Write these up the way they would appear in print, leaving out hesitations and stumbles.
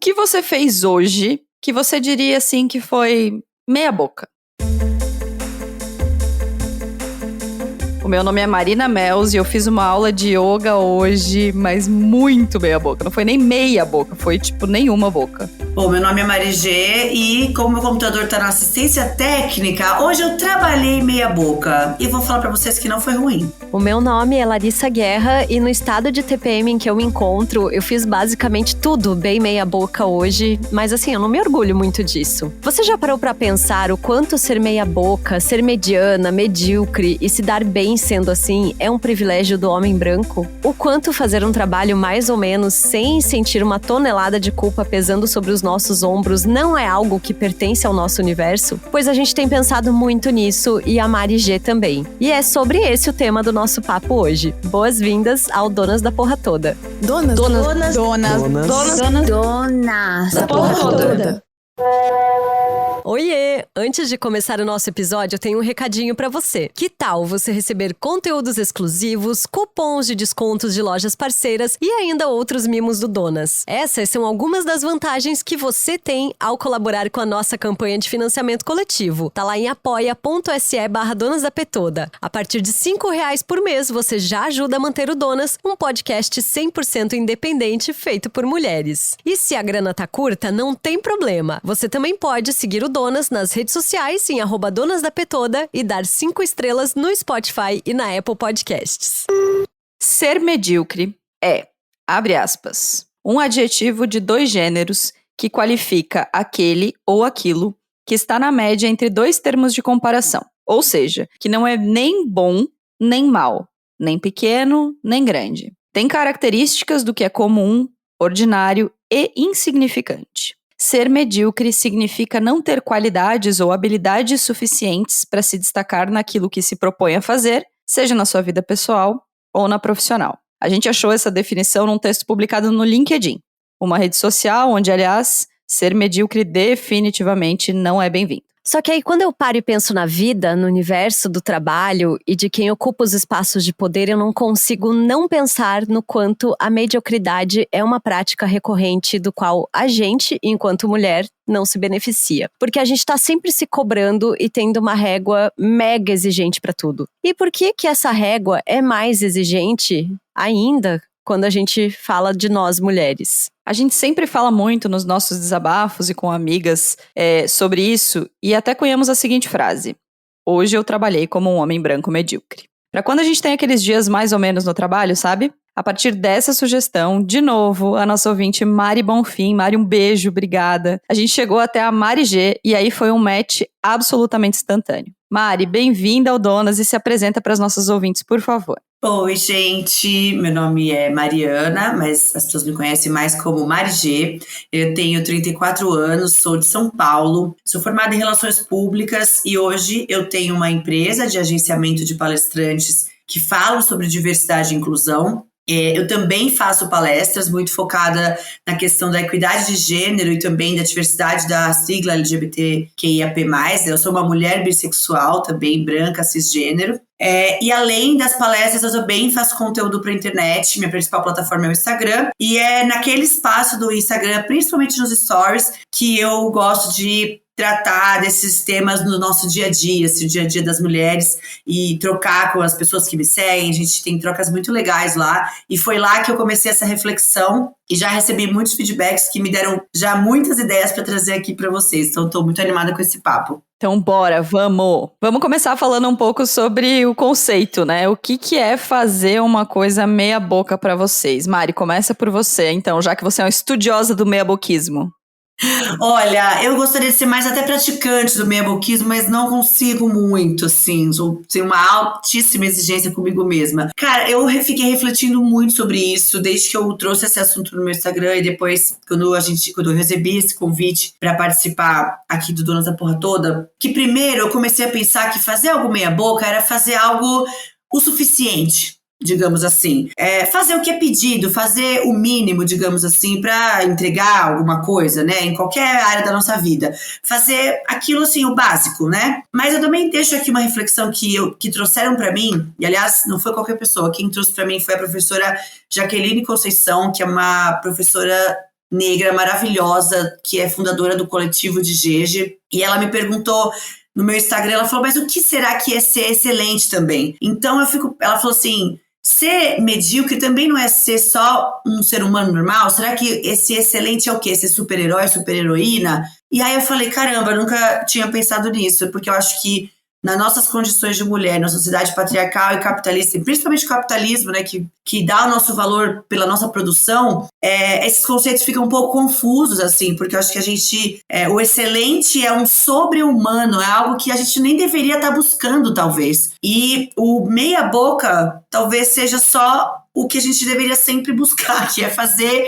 que você fez hoje que você diria assim que foi meia boca? O meu nome é Marina Mels e eu fiz uma aula de yoga hoje, mas muito meia boca. Não foi nem meia boca, foi tipo nenhuma boca. Bom, meu nome é Mari G e como meu computador tá na assistência técnica, hoje eu trabalhei meia boca e vou falar pra vocês que não foi ruim. O meu nome é Larissa Guerra e no estado de TPM em que eu me encontro, eu fiz basicamente tudo bem meia boca hoje, mas assim, eu não me orgulho muito disso. Você já parou pra pensar o quanto ser meia boca, ser mediana, medíocre e se dar bem sendo assim é um privilégio do homem branco? O quanto fazer um trabalho mais ou menos sem sentir uma tonelada de culpa pesando sobre os nossos ombros não é algo que pertence ao nosso universo? Pois a gente tem pensado muito nisso e a Mari G também. E é sobre esse o tema do nosso papo hoje. Boas-vindas ao Donas da Porra Toda. Donas da Porra Toda. Oiê! Antes de começar o nosso episódio, eu tenho um recadinho pra você. Que tal você receber conteúdos exclusivos, cupons de descontos de lojas parceiras e ainda outros mimos do Donas? Essas são algumas das vantagens que você tem ao colaborar com a nossa campanha de financiamento coletivo. Tá lá em apoia.se/donasdapetoda. A partir de R$5 por mês, você já ajuda a manter o Donas, um podcast 100% independente feito por mulheres. E se a grana tá curta, não tem problema. Você também pode seguir o Donas nas redes sociais em @donasdapetoda e dar 5 estrelas no Spotify e na Apple Podcasts. Ser medíocre é, abre aspas, um adjetivo de 2 gêneros que qualifica aquele ou aquilo que está na média entre 2 termos de comparação. Ou seja, que não é nem bom nem mal, nem pequeno nem grande. Tem características do que é comum, ordinário e insignificante. Ser medíocre significa não ter qualidades ou habilidades suficientes para se destacar naquilo que se propõe a fazer, seja na sua vida pessoal ou na profissional. A gente achou essa definição num texto publicado no LinkedIn, uma rede social onde, aliás, ser medíocre definitivamente não é bem-vindo. Só que aí quando eu paro e penso na vida, no universo do trabalho e de quem ocupa os espaços de poder, eu não consigo não pensar no quanto a mediocridade é uma prática recorrente do qual a gente, enquanto mulher, não se beneficia. Porque a gente tá sempre se cobrando e tendo uma régua mega exigente para tudo. E por que que essa régua é mais exigente ainda quando a gente fala de nós mulheres? A gente sempre fala muito nos nossos desabafos e com amigas sobre isso e até cunhamos a seguinte frase: hoje eu trabalhei como um homem branco medíocre. Para quando a gente tem aqueles dias mais ou menos no trabalho, sabe? A partir dessa sugestão, de novo, a nossa ouvinte Mari Bonfim. Mari, um beijo, obrigada. A gente chegou até a Mari G e aí foi um match absolutamente instantâneo. Mari, bem-vinda ao Donas e se apresenta para as nossas ouvintes, por favor. Oi, gente, meu nome é Mariana, mas as pessoas me conhecem mais como Mari G. Eu tenho 34 anos, sou de São Paulo, sou formada em Relações Públicas e hoje eu tenho uma empresa de agenciamento de palestrantes que falam sobre diversidade e inclusão. Eu também faço palestras muito focada na questão da equidade de gênero e também da diversidade da sigla LGBTQIAP+. Eu sou uma mulher bissexual também, branca, cisgênero. E além das palestras, eu também faço conteúdo para a internet. Minha principal plataforma é o Instagram. E é naquele espaço do Instagram, principalmente nos stories, que eu gosto de tratar desses temas no nosso dia a dia, assim, o dia a dia das mulheres, e trocar com as pessoas que me seguem. A gente tem trocas muito legais lá, e foi lá que eu comecei essa reflexão e já recebi muitos feedbacks que me deram já muitas ideias para trazer aqui para vocês. Então estou muito animada com esse papo. Então bora, vamos! Vamos começar falando um pouco sobre o conceito, né? O que é fazer uma coisa meia boca para vocês? Mari, começa por você, então, já que você é uma estudiosa do meia-boquismo. Olha, eu gostaria de ser mais até praticante do meia-boquismo, mas não consigo muito, assim. Tenho uma altíssima exigência comigo mesma. Cara, eu fiquei refletindo muito sobre isso desde que eu trouxe esse assunto no meu Instagram e depois, quando eu recebi esse convite para participar aqui do Donas da Porra Toda, que primeiro eu comecei a pensar que fazer algo meia-boca era fazer algo o suficiente, digamos assim. Fazer o que é pedido, fazer o mínimo, digamos assim, para entregar alguma coisa, né, em qualquer área da nossa vida. Fazer aquilo, assim, o básico, né? Mas eu também deixo aqui uma reflexão que trouxeram para mim, e aliás, não foi qualquer pessoa, quem trouxe para mim foi a professora Jaqueline Conceição, que é uma professora negra maravilhosa, que é fundadora do coletivo de Jeje, e ela me perguntou no meu Instagram, ela falou, mas o que será que é ser excelente também? Então ela falou assim, ser medíocre também não é ser só um ser humano normal? Será que esse excelente é o quê? Ser super-herói, super-heroína? E aí eu falei, caramba, eu nunca tinha pensado nisso, porque eu acho que nas nossas condições de mulher, na sociedade patriarcal e capitalista, e principalmente o capitalismo, né, que dá o nosso valor pela nossa produção, esses conceitos ficam um pouco confusos, assim, porque eu acho que o excelente é um sobre-humano, é algo que a gente nem deveria estar buscando, talvez. E o meia-boca talvez seja só o que a gente deveria sempre buscar, que é fazer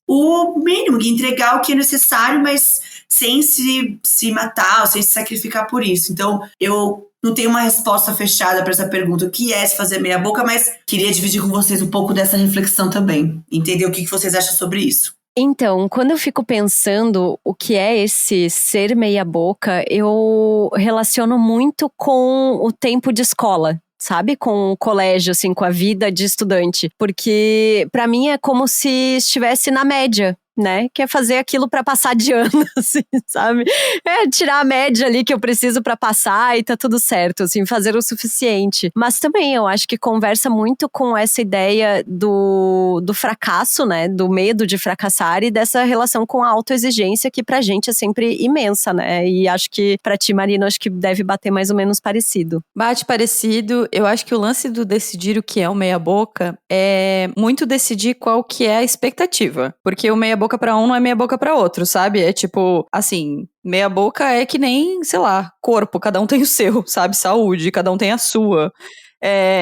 o mínimo, entregar o que é necessário, mas sem se matar, ou sem se sacrificar por isso. Então, eu não tenho uma resposta fechada para essa pergunta, o que é se fazer meia boca, mas queria dividir com vocês um pouco dessa reflexão também. Entender o que vocês acham sobre isso. Então, quando eu fico pensando o que é esse ser meia boca, eu relaciono muito com o tempo de escola. Sabe? Com o colégio, assim, com a vida de estudante. Porque, pra mim, é como se estivesse na média, né? Que é fazer aquilo pra passar de ano, assim, sabe? É tirar a média ali que eu preciso pra passar e tá tudo certo, assim, fazer o suficiente. Mas também eu acho que conversa muito com essa ideia do fracasso, né? Do medo de fracassar e dessa relação com a autoexigência que pra gente é sempre imensa, né? E acho que pra ti, Marina, acho que deve bater mais ou menos parecido. Bate parecido. Eu acho que o lance do decidir o que é o meia-boca é muito decidir qual que é a expectativa. Porque o meia-boca pra um não é meia-boca pra outro, sabe? É tipo, assim, meia-boca é que nem, sei lá, corpo. Cada um tem o seu, sabe? Saúde, cada um tem a sua.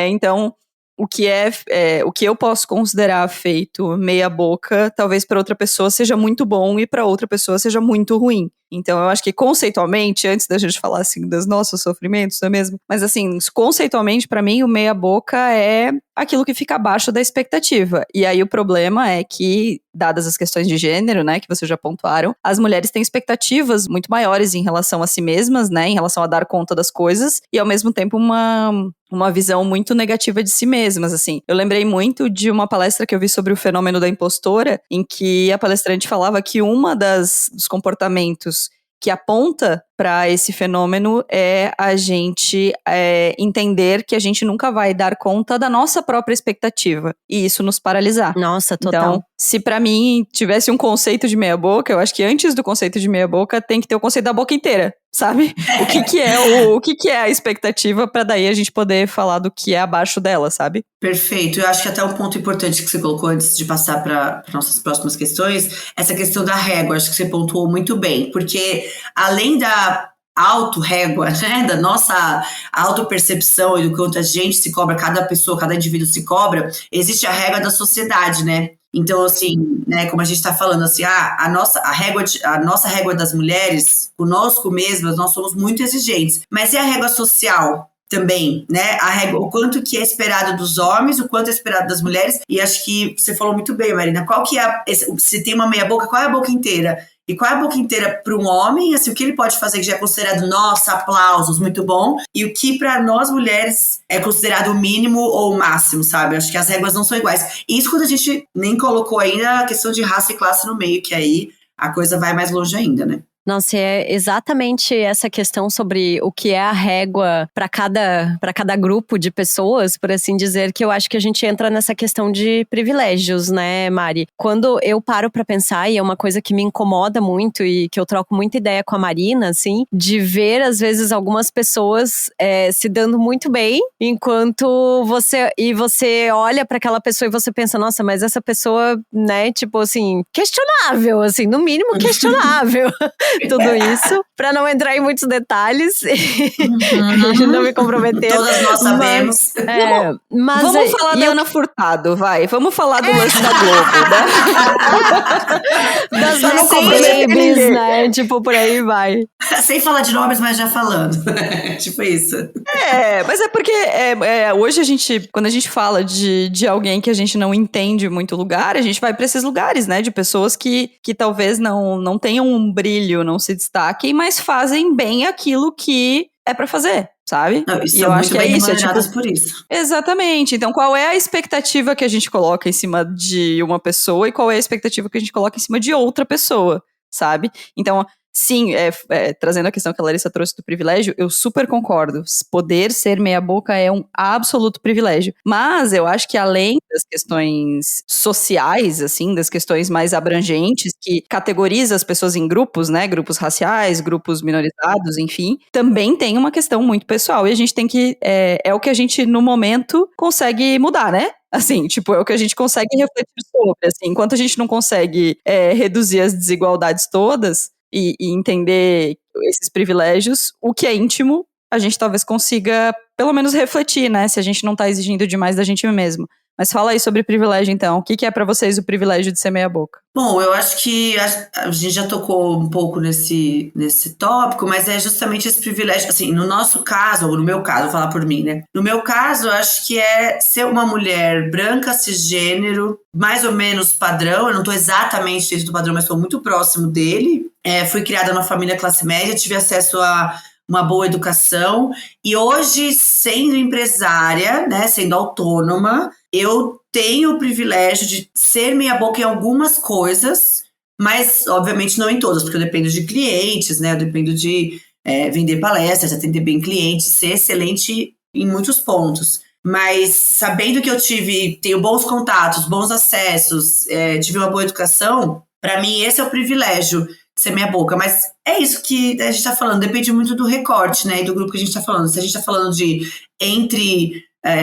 Então, o que eu posso considerar feito meia-boca, talvez pra outra pessoa seja muito bom e pra outra pessoa seja muito ruim. Então, eu acho que conceitualmente, antes da gente falar, assim, dos nossos sofrimentos, não é mesmo? Mas, assim, conceitualmente, pra mim, o meia-boca é aquilo que fica abaixo da expectativa. E aí, o problema é que, dadas as questões de gênero, né, que vocês já pontuaram, as mulheres têm expectativas muito maiores em relação a si mesmas, né, em relação a dar conta das coisas, e, ao mesmo tempo, uma visão muito negativa de si mesmas, assim. Eu lembrei muito de uma palestra que eu vi sobre o fenômeno da impostora, em que a palestrante falava que dos comportamentos que aponta para esse fenômeno é a gente entender que a gente nunca vai dar conta da nossa própria expectativa e isso nos paralisar. Nossa, total. Então, se pra mim tivesse um conceito de meia boca, eu acho que antes do conceito de meia boca tem que ter o conceito da boca inteira, sabe? O que é a expectativa para daí a gente poder falar do que é abaixo dela, sabe? Perfeito. Eu acho que até um ponto importante que você colocou antes de passar para nossas próximas questões, essa questão da régua, acho que você pontuou muito bem, porque além da auto-régua, né, da nossa autopercepção e do quanto a gente se cobra, cada pessoa, cada indivíduo se cobra, existe a régua da sociedade, né? Então, assim, né, como a gente está falando, assim, a nossa régua das mulheres, conosco mesmas, nós somos muito exigentes. Mas e a régua social? Também, né? O quanto que é esperado dos homens, o quanto é esperado das mulheres. E acho que você falou muito bem, Marina. Qual que é se tem uma meia boca, qual é a boca inteira? E qual é a boca inteira para um homem? Assim, o que ele pode fazer que já é considerado, nossa, aplausos, muito bom. E o que para nós mulheres é considerado o mínimo ou o máximo, sabe? Acho que as réguas não são iguais. E isso quando a gente nem colocou ainda a questão de raça e classe no meio, que aí a coisa vai mais longe ainda, né? Nossa, é exatamente essa questão sobre o que é a régua para cada grupo de pessoas, por assim dizer, que eu acho que a gente entra nessa questão de privilégios, né, Mari? Quando eu paro para pensar, e é uma coisa que me incomoda muito e que eu troco muita ideia com a Marina, assim, de ver às vezes algumas pessoas se dando muito bem, enquanto você olha para aquela pessoa e você pensa, nossa, mas essa pessoa, né, tipo assim, questionável, assim, no mínimo questionável. Tudo isso, pra não entrar em muitos detalhes e não me comprometer. Todas nós sabemos. Vamos falar da Ana Furtado, vai. Vamos falar do lance da Globo, né? Das babies, né? Tipo, por aí vai. Sem falar de nomes, mas já falando. Tipo isso. Mas é porque hoje quando a gente fala de alguém que a gente não entende muito lugar, a gente vai pra esses lugares, né? De pessoas que talvez não tenham um brilho, não se destaquem, mas fazem bem aquilo que é pra fazer. sabe? Não, e E são eu acho muito que é bem isso, remuneradas por isso. Exatamente. Então, qual é a expectativa que a gente coloca em cima de uma pessoa e qual é a expectativa que a gente coloca em cima de outra pessoa, sabe? Então, sim, trazendo a questão que a Larissa trouxe do privilégio, eu super concordo. Poder ser meia-boca é um absoluto privilégio. Mas eu acho que além das questões sociais, assim, das questões mais abrangentes, que categoriza as pessoas em grupos, né? Grupos raciais, grupos minorizados, enfim, também tem uma questão muito pessoal. E a gente tem que. É o que a gente, no momento, consegue mudar, né? Assim, tipo, é o que a gente consegue refletir sobre, assim. Enquanto a gente não consegue reduzir as desigualdades todas e entender esses privilégios, o que é íntimo, a gente talvez consiga, pelo menos, refletir, né? Se a gente não tá exigindo demais da gente mesmo. Mas fala aí sobre privilégio, então. O que é pra vocês o privilégio de ser meia-boca? Bom, eu acho que a gente já tocou um pouco nesse tópico, mas é justamente esse privilégio, assim, no nosso caso, ou no meu caso, vou falar por mim, né? No meu caso, eu acho que é ser uma mulher branca, cisgênero, mais ou menos padrão, eu não tô exatamente dentro do padrão, mas estou muito próximo dele. Fui criada numa família classe média, tive acesso a uma boa educação, e hoje, sendo empresária, né, sendo autônoma, eu tenho o privilégio de ser meia-boca em algumas coisas, mas obviamente não em todas, porque eu dependo de clientes, né? Eu dependo de vender palestras, atender bem clientes, ser excelente em muitos pontos. Mas sabendo que eu tenho bons contatos, bons acessos, tive uma boa educação, para mim esse é o privilégio de ser meia-boca. Mas é isso que a gente está falando, depende muito do recorte, né? E do grupo que a gente está falando. Se a gente está falando de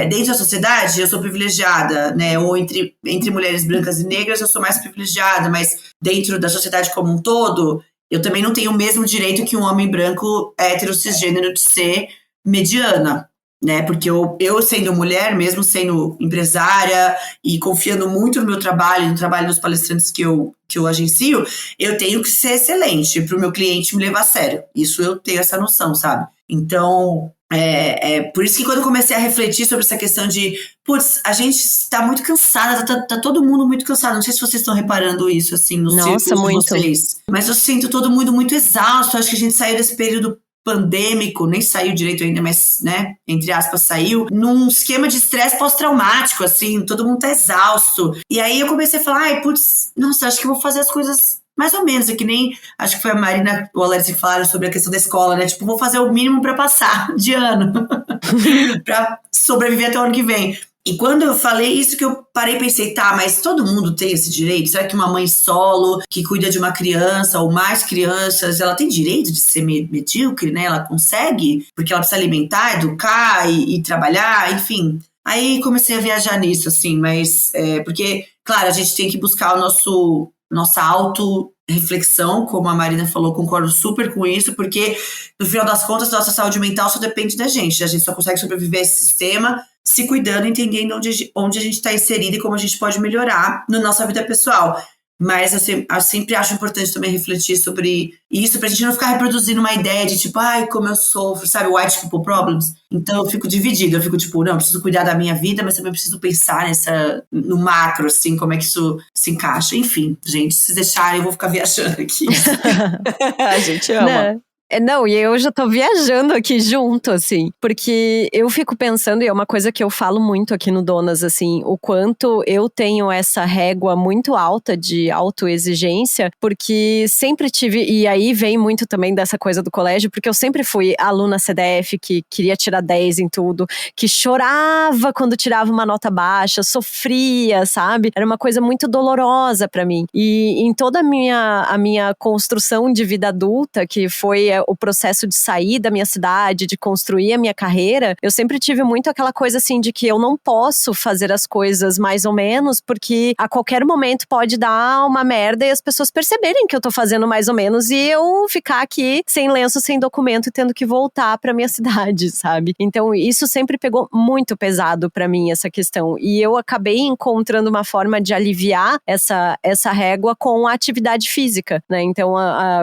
dentro da sociedade, eu sou privilegiada, né? Ou entre mulheres brancas e negras, eu sou mais privilegiada, mas dentro da sociedade como um todo, eu também não tenho o mesmo direito que um homem branco hétero cisgênero de ser mediana, né? Porque eu sendo mulher, mesmo sendo empresária e confiando muito no meu trabalho, no trabalho dos palestrantes que eu agencio, eu tenho que ser excelente para o meu cliente me levar a sério. Isso eu tenho essa noção, sabe? Então, por isso que quando eu comecei a refletir sobre essa questão de, putz, a gente está muito cansada, tá todo mundo muito cansado. Não sei se vocês estão reparando isso, assim, no círculo de vocês. Mas eu sinto todo mundo muito exausto. Acho que a gente saiu desse período pandêmico, nem saiu direito ainda, mas, né, entre aspas, saiu, num esquema de estresse pós-traumático, assim, todo mundo tá exausto. E aí eu comecei a falar, ai, putz, nossa, acho que eu vou fazer as coisas mais ou menos, é que nem, acho que foi a Marina ou a Larissa que falaram sobre a questão da escola, né? Tipo, vou fazer o mínimo pra passar de ano, pra sobreviver até o ano que vem. E quando eu falei isso que eu parei e pensei, tá, mas todo mundo tem esse direito? Será que uma mãe solo que cuida de uma criança ou mais crianças, ela tem direito de ser medíocre, né? Ela consegue? Porque ela precisa alimentar, educar e trabalhar, enfim. Aí comecei a viajar nisso, assim, mas porque, claro, a gente tem que buscar nossa auto-reflexão, como a Marina falou, concordo super com isso, porque no final das contas, nossa saúde mental só depende da gente. A gente só consegue sobreviver a esse sistema se cuidando, entendendo onde a gente está inserida e como a gente pode melhorar na nossa vida pessoal. Mas eu sempre acho importante também refletir sobre isso, pra gente não ficar reproduzindo uma ideia de tipo, ai, como eu sofro, sabe, white people problems. Então eu fico dividida, eu fico tipo, não, eu preciso cuidar da minha vida, mas também preciso pensar no macro, assim, como é que isso se encaixa. Enfim, gente, se deixarem, eu vou ficar viajando aqui. A gente ama. Não, e eu já tô viajando aqui junto, assim, porque eu fico pensando, e é uma coisa que eu falo muito aqui no Donas, assim, o quanto eu tenho essa régua muito alta de autoexigência, porque sempre tive, e aí vem muito também dessa coisa do colégio, porque eu sempre fui aluna CDF, que queria tirar 10 em tudo, que chorava quando tirava uma nota baixa, sofria, sabe? Era uma coisa muito dolorosa pra mim. E em toda a minha construção de vida adulta, que foi o processo de sair da minha cidade, de construir a minha carreira, eu sempre tive muito aquela coisa assim de que eu não posso fazer as coisas mais ou menos, porque a qualquer momento pode dar uma merda e as pessoas perceberem que eu tô fazendo mais ou menos e eu ficar aqui sem lenço, sem documento e tendo que voltar pra minha cidade, sabe? Então isso sempre pegou muito pesado pra mim, essa questão. E eu acabei encontrando uma forma de aliviar essa régua com a atividade física, né? Então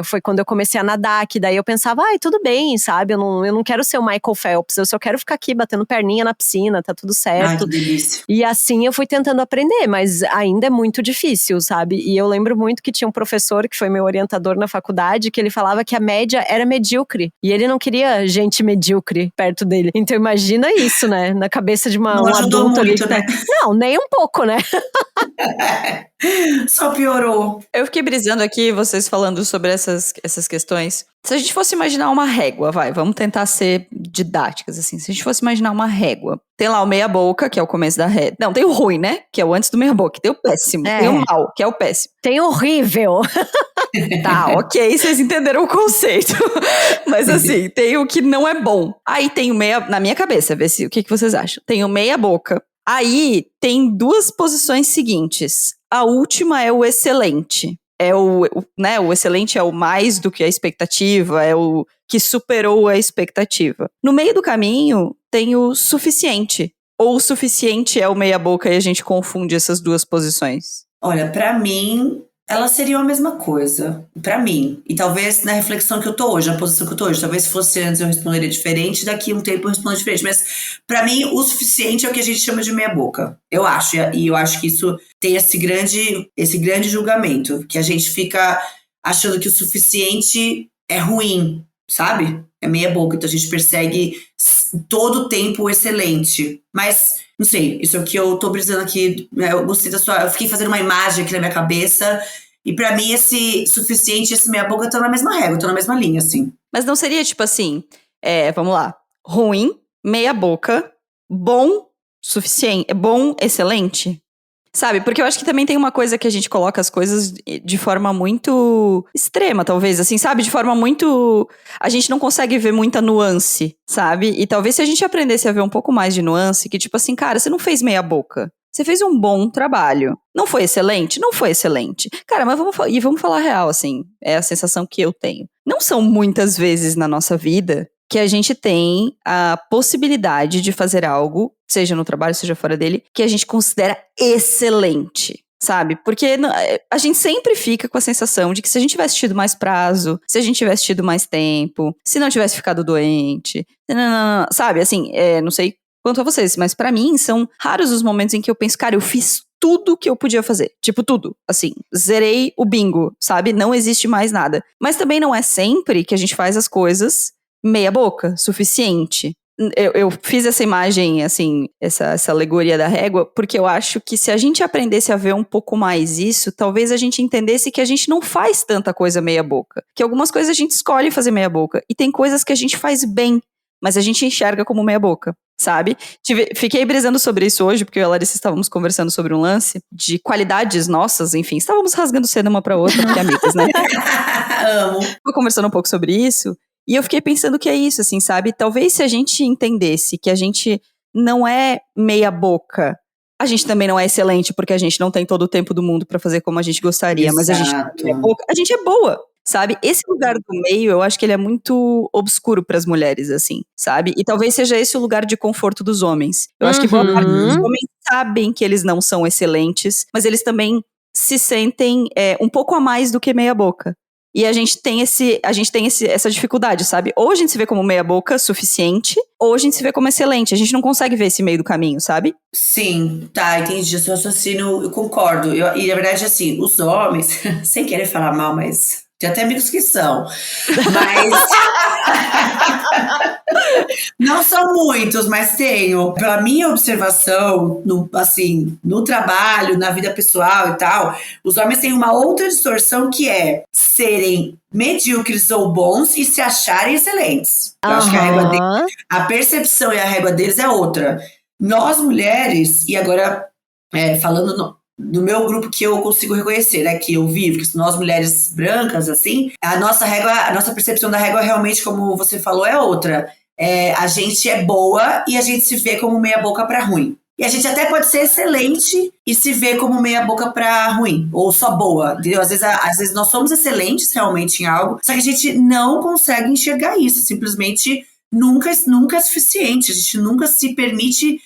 foi quando eu comecei a nadar, que daí eu pensava, ai, tudo bem, sabe? Eu não quero ser o Michael Phelps, eu só quero ficar aqui batendo perninha na piscina, tá tudo certo. Ai, que delícia. E assim eu fui tentando aprender, mas ainda é muito difícil, sabe? E eu lembro muito que tinha um professor que foi meu orientador na faculdade, que ele falava que a média era medíocre. E ele não queria gente medíocre perto dele. Então imagina isso, né? Na cabeça de um adulto muito, ali. né? Não, nem um pouco, né? Só piorou. Eu fiquei brisando aqui, vocês falando sobre essas questões. Se a gente fosse imaginar uma régua, vamos tentar ser didáticas, assim. Se a gente fosse imaginar uma régua, tem lá o meia boca, que é o começo da régua. Não, tem o ruim, né? Que é o antes do meia boca. Tem o péssimo. Tem o mal, que é o péssimo. Tem horrível. Tá, ok, vocês entenderam o conceito. Mas assim, tem o que não é bom. Aí tem o meia, na minha cabeça, o que vocês acham? Tem o meia boca. Aí tem duas posições seguintes. A última é o excelente. O excelente é o mais do que a expectativa, é o que superou a expectativa. No meio do caminho tem o suficiente. Ou o suficiente é o meia boca e a gente confunde essas duas posições? Olha, pra mim, elas seriam a mesma coisa. Pra mim. E talvez na reflexão que eu tô hoje, na posição que eu tô hoje. Talvez se fosse antes eu responderia diferente, daqui a um tempo eu respondo diferente. Mas pra mim, o suficiente é o que a gente chama de meia boca. Eu acho. E eu acho que isso tem esse grande julgamento. Que a gente fica achando que o suficiente é ruim, sabe? É meia boca. Então a gente persegue todo o tempo o excelente. Mas, não sei, isso é o que eu tô brisando aqui. Eu gostei da sua. Eu fiquei fazendo uma imagem aqui na minha cabeça. E pra mim, esse suficiente e esse meia boca estão na mesma régua, estão na mesma linha, assim. Mas não seria tipo assim, vamos lá, ruim, meia boca, bom, suficiente, bom, excelente? Sabe? Porque eu acho que também tem uma coisa que a gente coloca as coisas de forma muito extrema, talvez, assim, sabe? De forma muito... A gente não consegue ver muita nuance, sabe? E talvez se a gente aprendesse a ver um pouco mais de nuance, que tipo assim, cara, você não fez meia boca. Você fez um bom trabalho. Não foi excelente? Não foi excelente. Cara, mas vamos falar a real, assim. É a sensação que eu tenho. Não são muitas vezes na nossa vida que a gente tem a possibilidade de fazer algo, seja no trabalho, seja fora dele, que a gente considera excelente, sabe? Porque a gente sempre fica com a sensação de que se a gente tivesse tido mais prazo, se a gente tivesse tido mais tempo, se não tivesse ficado doente, sabe? Assim, não sei quanto a vocês, mas pra mim são raros os momentos em que eu penso, cara, eu fiz tudo que eu podia fazer. Tipo, tudo. Assim, zerei o bingo, sabe? Não existe mais nada. Mas também não é sempre que a gente faz as coisas meia boca, suficiente. Eu fiz essa imagem, assim, essa alegoria da régua, porque eu acho que se a gente aprendesse a ver um pouco mais isso, talvez a gente entendesse que a gente não faz tanta coisa meia boca. Que algumas coisas a gente escolhe fazer meia boca. E tem coisas que a gente faz bem, mas a gente enxerga como meia boca, sabe? Fiquei brisando sobre isso hoje, porque eu e a Larissa estávamos conversando sobre um lance de qualidades nossas, enfim, estávamos rasgando cedo uma pra outra, porque amigas, né? Amo. Tô conversando um pouco sobre isso, e eu fiquei pensando que é isso, assim, sabe? Talvez se a gente entendesse que a gente não é meia boca, a gente também não é excelente, porque a gente não tem todo o tempo do mundo pra fazer como a gente gostaria, Exato. mas a gente não é meia boca, a gente é boa. Sabe? Esse lugar do meio, eu acho que ele é muito obscuro pras mulheres, assim, sabe? E talvez seja esse o lugar de conforto dos homens. Eu acho que boa parte dos homens sabem que eles não são excelentes, mas eles também se sentem um pouco a mais do que meia boca. E a gente tem essa dificuldade, sabe? Ou a gente se vê como meia boca, suficiente, ou a gente se vê como excelente. A gente não consegue ver esse meio do caminho, sabe? Sim, tá, entendi. O seu raciocínio, eu concordo. E na verdade, assim, os homens, sem querer falar mal, mas tem até amigos que são. Mas. Não são muitos, mas tenho. Pela minha observação, no trabalho, na vida pessoal e tal, os homens têm uma outra distorção que é serem medíocres ou bons e se acharem excelentes. Eu acho que a percepção e a régua deles é outra. Nós, mulheres, e agora falando do meu grupo que eu consigo reconhecer, né, que eu vivo, que nós mulheres brancas, assim, a nossa percepção da régua realmente, como você falou, é outra. A gente é boa e a gente se vê como meia boca pra ruim. E a gente até pode ser excelente e se vê como meia boca pra ruim, ou só boa, entendeu? Às vezes nós somos excelentes realmente em algo, só que a gente não consegue enxergar isso, simplesmente nunca é suficiente. A gente nunca se permite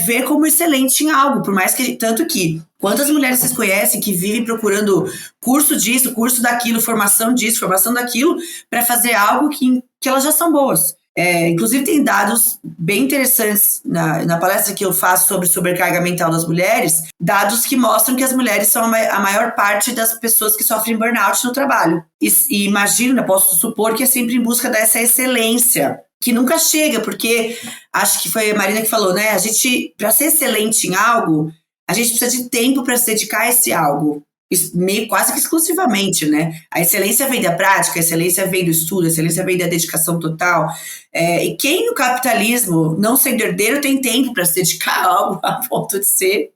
ver como excelente em algo, por mais que... Tanto que, quantas mulheres vocês conhecem que vivem procurando curso disso, curso daquilo, formação disso, formação daquilo, para fazer algo que elas já são boas. Inclusive tem dados bem interessantes na palestra que eu faço sobre sobrecarga mental das mulheres, dados que mostram que as mulheres são a maior parte das pessoas que sofrem burnout no trabalho. E imagino, eu posso supor que é sempre em busca dessa excelência, que nunca chega, porque acho que foi a Marina que falou, né? A gente, para ser excelente em algo, a gente precisa de tempo para se dedicar a esse algo. Meio quase que exclusivamente, né? A excelência vem da prática, a excelência vem do estudo, a excelência vem da dedicação total. E quem no capitalismo, não sendo herdeiro, tem tempo para se dedicar a algo a ponto de ser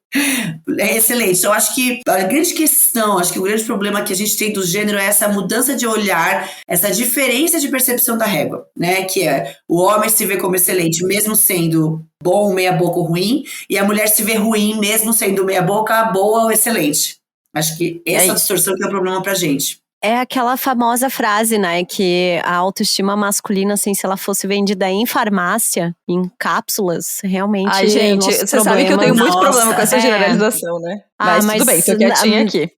excelente. Então, acho que a grande questão, acho que o grande problema que a gente tem do gênero é essa mudança de olhar, essa diferença de percepção da régua, né? Que o homem se vê como excelente, mesmo sendo bom, meia boca ou ruim, e a mulher se vê ruim, mesmo sendo meia boca, boa ou excelente. Acho que essa distorção que é o problema pra gente. É aquela famosa frase, né, que a autoestima masculina, assim, se ela fosse vendida em farmácia, em cápsulas, realmente... Ai, gente, você sabe que eu tenho muito problema com essa generalização, né? Mas tudo bem, tô quietinha aqui.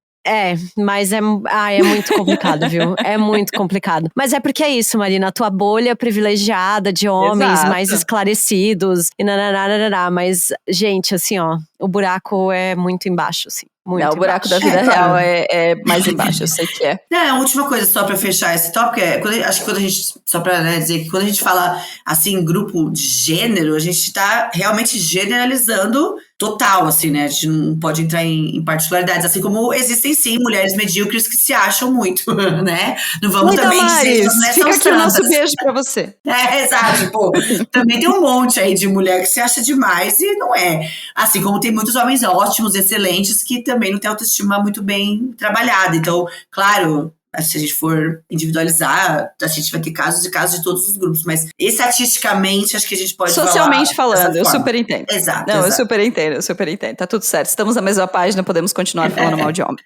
Mas é muito complicado, viu? É muito complicado. Mas é porque é isso, Marina, a tua bolha privilegiada de homens mais esclarecidos e nananana, mas, gente, assim, ó, o buraco é muito embaixo, assim. Muito o buraco da vida real é mais embaixo, eu sei que é. A última coisa, só pra fechar esse tópico, acho que quando a gente, só pra dizer que quando a gente fala, assim, grupo de gênero, a gente tá realmente generalizando total, assim, né? A gente não pode entrar em particularidades, assim como existem, sim, mulheres medíocres que se acham muito, né? Não vamos também dizer que as mulheres fica são aqui o nosso santas. beijo pra você. Exato, pô. Também tem um monte aí de mulher que se acha demais e não é. Assim como tem muitos homens ótimos, excelentes, que também não têm autoestima muito bem trabalhada. Então, claro, se a gente for individualizar, a gente vai ter casos e casos de todos os grupos. Mas, estatisticamente, acho que a gente pode socialmente falando, eu super entendo. Exato. Não, eu super entendo. Tá tudo certo. Estamos na mesma página, podemos continuar falando mal de homem.